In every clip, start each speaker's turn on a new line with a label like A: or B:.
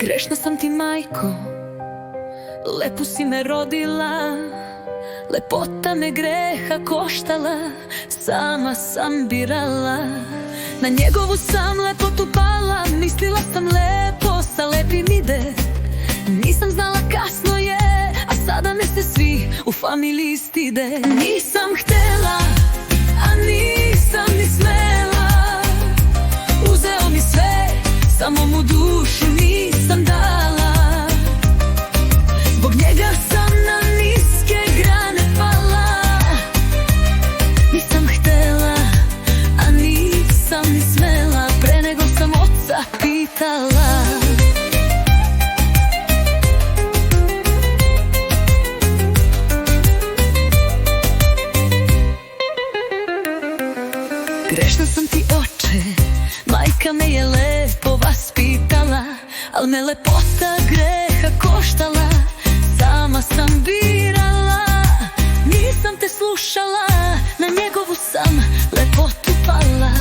A: Grešna sam ti, majko, lepo si me rodila, lepota me greha koštala, sama sam birala. Na njegovu sam lepotu pala, mislila sam lepo sa lepim ide. Nisam znala kasno je, a sada me se svi u familiji stide. Nisam htela, a nisam ni smela, uzeo mi sve, samo mu dušu nisam dala. Zbog njega sam na niske grane pala. Nisam htela, a nisam ni smela, pre nego sam oca pitala. Grešna sam ti, oče, majka me je lepo vaspitala, al me lepota greha koštala, sama sam birala. Nisam te slušala, na njegovu sam lepotu pala.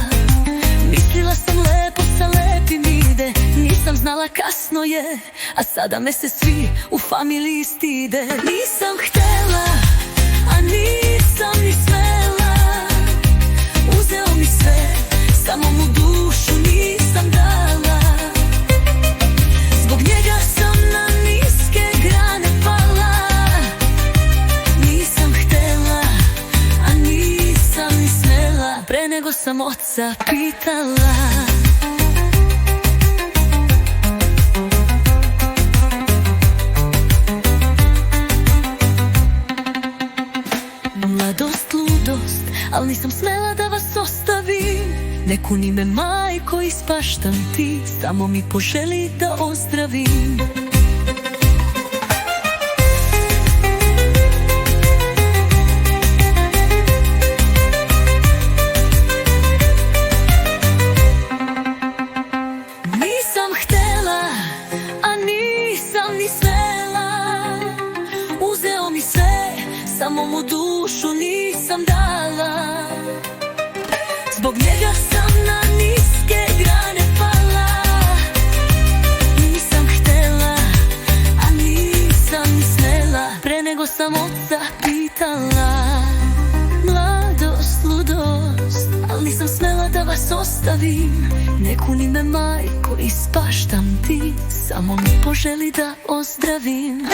A: Mislila sam lepo sa lepim ide, nisam znala kasno je, a sada me se svi u familiji stide. Nisam htela, a nisam ni smela, uzeo mi sve, samo mu dušu nisam dala. Zbog njega sam na niske grane pala. Nisam htela, a nisam ni smela, pre nego sam oca pitala. Mladost, ludost, al nisam smela da vas ostavim. Ne kuni me, majko, ispaštam ti, samo mi poželi da ozdravim. Nisam htela, a nisam ni smela, uzeo mi sve, samo mu dušu nisam dala. Zbog njega sam na niske grane pala. Nisam htela, a nisam ni smela, pre nego sam oca pitala. Mladost, ludost, al nisam smela da vas ostavim. Ne kuni me, majko, ispaštam ti, samo mi poželi da ozdravim.